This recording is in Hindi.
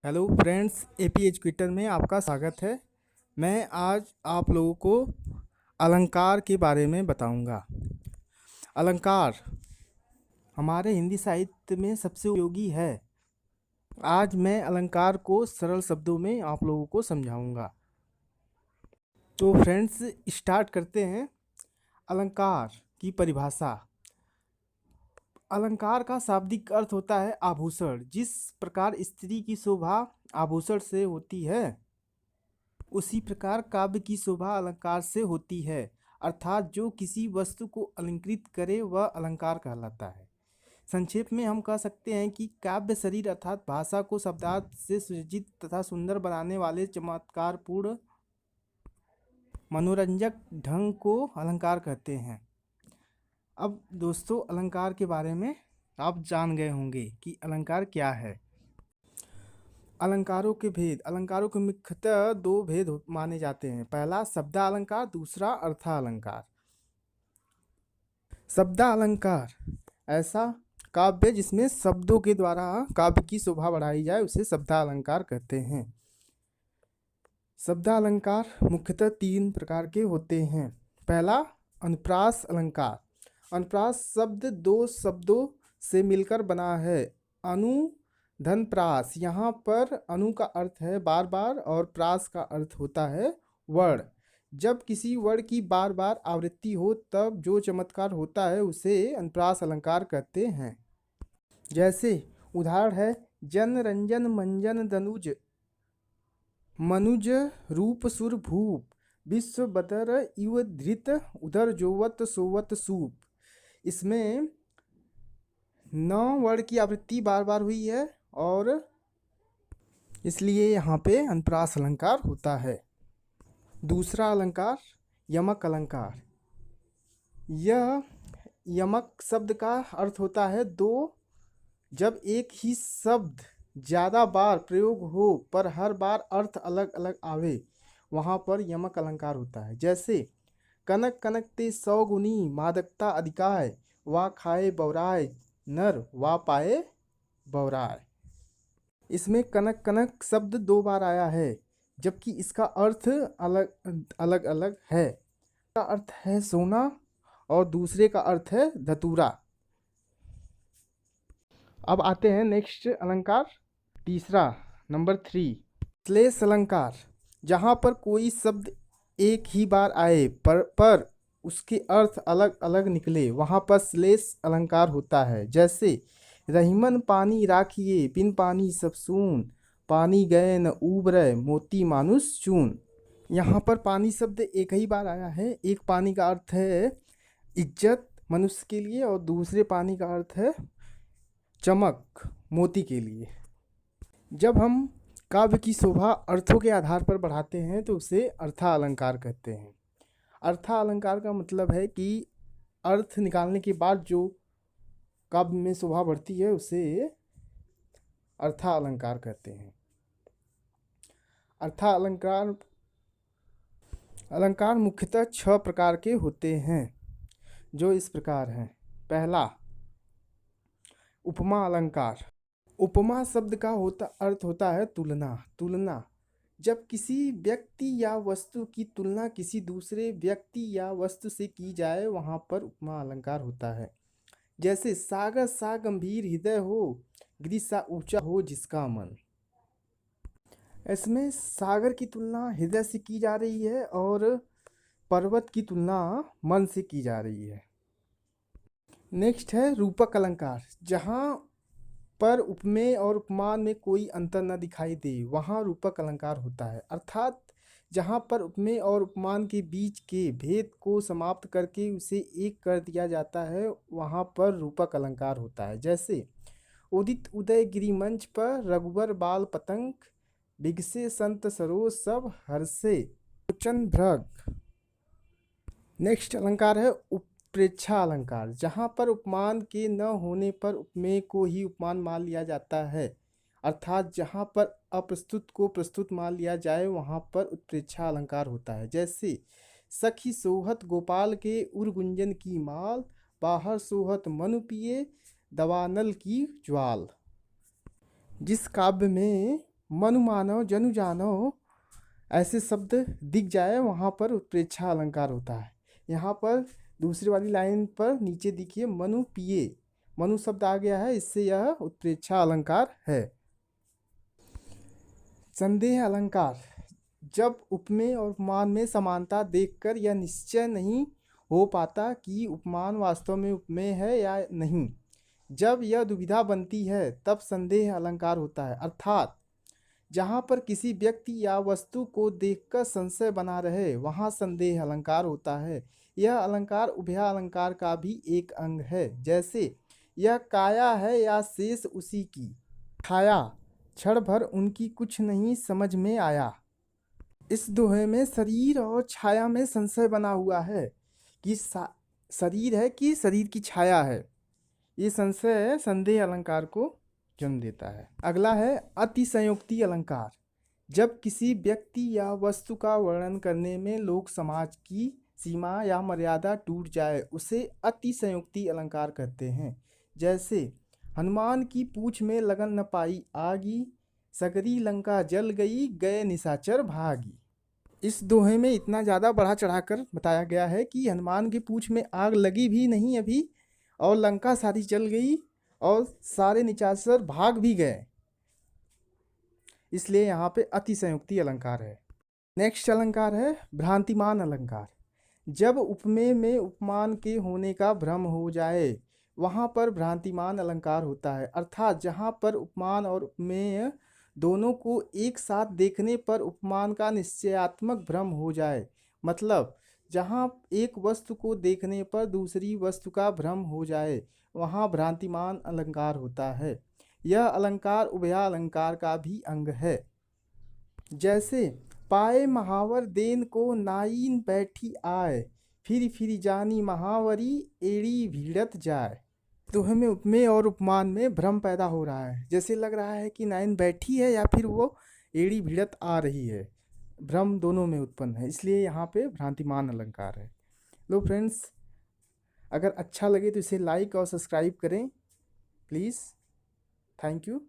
हेलो फ्रेंड्स, एपी एजुकेटर में आपका स्वागत है। मैं आज आप लोगों को अलंकार के बारे में बताऊंगा। अलंकार हमारे हिंदी साहित्य में सबसे उपयोगी है। आज मैं अलंकार को सरल शब्दों में आप लोगों को समझाऊंगा। तो फ्रेंड्स, स्टार्ट करते हैं। अलंकार की परिभाषा। अलंकार का शाब्दिक अर्थ होता है आभूषण। जिस प्रकार स्त्री की शोभा आभूषण से होती है, उसी प्रकार काव्य की शोभा अलंकार से होती है। अर्थात जो किसी वस्तु को अलंकृत करे वह अलंकार कहलाता है। संक्षेप में हम कह सकते हैं कि काव्य शरीर अर्थात भाषा को शब्दार्थ से सुसज्जित तथा सुंदर बनाने वाले चमत्कारपूर्ण मनोरंजक ढंग को अलंकार कहते हैं। अब दोस्तों, अलंकार के बारे में आप जान गए होंगे कि अलंकार क्या है। अलंकारों के भेद। अलंकारों के मुख्यतः दो भेद माने जाते हैं। पहला शब्दालंकार, दूसरा अर्थालंकार। शब्दालंकार ऐसा काव्य जिसमें शब्दों के द्वारा काव्य की शोभा बढ़ाई जाए उसे शब्दालंकार कहते हैं। शब्दालंकार मुख्यतः तीन प्रकार के होते हैं। पहला अनुप्रास अलंकार। अनुप्रास शब्द दो शब्दों से मिलकर बना है। अनु धन प्रास। यहाँ पर अनु का अर्थ है बार बार और प्रास का अर्थ होता है वर्ण। जब किसी वर्ण की बार बार आवृत्ति हो तब जो चमत्कार होता है उसे अनुप्रास अलंकार कहते हैं। जैसे उदाहरण है जन रंजन मंजन दनुज मनुज रूप सुर भूप विश्व बदर इव धृत उधर जोवत सोवत सूप। इसमें 9 वर्ण की आवृत्ति बार बार हुई है और इसलिए यहाँ पे अनुप्रास अलंकार होता है। दूसरा अलंकार यमक अलंकार। यह यमक शब्द का अर्थ होता है दो। जब एक ही शब्द ज़्यादा बार प्रयोग हो पर हर बार अर्थ अलग अलग आवे, वहाँ पर यमक अलंकार होता है। जैसे कनक कनकते 100 गुनी मादकता अधिकाय वा खाए बौराय नर वा पाए बौराय। इसमें कनक कनक शब्द 2 बार आया है जबकि इसका अर्थ अलग अलग है। का अर्थ है सोना और दूसरे का अर्थ है धतूरा। अब आते हैं नेक्स्ट अलंकार, तीसरा नंबर 3 श्लेष अलंकार। जहाँ पर कोई शब्द एक ही बार आए पर उसके अर्थ अलग अलग निकले, वहाँ पर श्लेष अलंकार होता है। जैसे रहीमन पानी राखिए बिन पानी सब सून पानी गए न उबरे मोती मानुष चून। यहाँ पर पानी शब्द एक ही बार आया है। एक पानी का अर्थ है इज्जत मनुष्य के लिए और दूसरे पानी का अर्थ है चमक मोती के लिए। जब हम काव्य की शोभा अर्थों के आधार पर बढ़ाते हैं तो उसे अर्थालंकार कहते हैं। अर्थालंकार का मतलब है कि अर्थ निकालने के बाद जो काव्य में शोभा बढ़ती है उसे अर्थालंकार कहते हैं। अर्थालंकार अलंकार मुख्यतः 6 प्रकार के होते हैं जो इस प्रकार हैं। पहला उपमा अलंकार। उपमा शब्द का अर्थ होता है तुलना। तुलना जब किसी व्यक्ति या वस्तु की तुलना किसी दूसरे व्यक्ति या वस्तु से की जाए वहाँ पर उपमा अलंकार होता है। जैसे सागर सा गंभीर हृदय हो गिरि सा ऊंचा हो जिसका मन। इसमें सागर की तुलना हृदय से की जा रही है और पर्वत की तुलना मन से की जा रही है। नेक्स्ट है रूपक अलंकार। जहाँ पर उपमेय और उपमान में कोई अंतर न दिखाई दे वहाँ रूपक अलंकार होता है। अर्थात जहाँ पर उपमेय और उपमान के बीच के भेद को समाप्त करके उसे एक कर दिया जाता है वहाँ पर रूपक अलंकार होता है। जैसे उदित उदय गिरिमंच पर रघुवर बाल पतंग बिगसे संत सरोज सब हर्षे लोचन भ्रग। नेक्स्ट अलंकार है उत्प्रेक्षा अलंकार। जहाँ पर उपमान के न होने पर उपमेय को ही उपमान मान लिया जाता है। अर्थात जहाँ पर अप्रस्तुत को प्रस्तुत मान लिया जाए वहाँ पर उत्प्रेक्षा अलंकार होता है। जैसे सखी सोहत गोपाल के उर गुंजन की माल बाहर सोहत मनु पिए दवानल की ज्वाल। जिस काव्य में मनु मानव जनु जानो ऐसे शब्द दिख जाए वहाँ पर उत्प्रेक्षा अलंकार होता है। यहाँ पर दूसरी वाली लाइन पर नीचे देखिए मनु पिए, मनु शब्द आ गया है, इससे यह उत्प्रेक्षा अलंकार है। संदेह अलंकार, जब उपमेय और उपमान में समानता देखकर यह निश्चय नहीं हो पाता कि उपमान वास्तव में उपमेय है या नहीं, जब यह दुविधा बनती है तब संदेह अलंकार होता है। अर्थात जहाँ पर किसी व्यक्ति या वस्तु को देखकर संशय बना रहे वहाँ संदेह अलंकार होता है। यह अलंकार उभया अलंकार का भी एक अंग है। जैसे यह काया है या शेष उसी की, छाया क्षण भर उनकी कुछ नहीं समझ में आया। इस दोहे में शरीर और छाया में संशय बना हुआ है कि शरीर है कि शरीर की छाया है। ये संशय संदेह अलंकार को जन्म देता है। अगला है अतिशयोक्ति अलंकार, जब किसी व्यक्ति या वस्तु का वर्णन करने में लोक समाज की सीमा या मर्यादा टूट जाए उसे अतिशयोक्ति अलंकार कहते हैं। जैसे हनुमान की पूंछ में लगन न पाई आगी, सगरी लंका जल गई गए निशाचर भागी। इस दोहे में इतना ज़्यादा बढ़ा चढ़ाकर बताया गया है कि हनुमान की पूंछ में आग लगी भी नहीं अभी और लंका सारी जल गई और सारे निशाचर भाग भी गए, इसलिए यहाँ पे अतिशयोक्ति अलंकार है। नेक्स्ट अलंकार है भ्रांतिमान अलंकार, जब उपमेय में उपमान के होने का भ्रम हो जाए वहाँ पर भ्रांतिमान अलंकार होता है। अर्थात जहाँ पर उपमान और उपमेय दोनों को एक साथ देखने पर उपमान का निश्चयात्मक भ्रम हो जाए, मतलब जहाँ एक वस्तु को देखने पर दूसरी वस्तु का भ्रम हो जाए वहाँ भ्रांतिमान अलंकार होता है। यह अलंकार उभया अलंकार का भी अंग है। जैसे पाए महावर देन को नाइन बैठी आए, फिर फिर जानी महावरी एड़ी भीड़त जाए। तो हमें उपमेय और उपमान में भ्रम पैदा हो रहा है, जैसे लग रहा है कि नाइन बैठी है या फिर वो एड़ी भीड़त आ रही है, भ्रम दोनों में उत्पन्न है, इसलिए यहाँ पे भ्रांतिमान अलंकार है। लो फ्रेंड्स, अगर अच्छा लगे तो इसे लाइक और सब्सक्राइब करें प्लीज़। Thank you.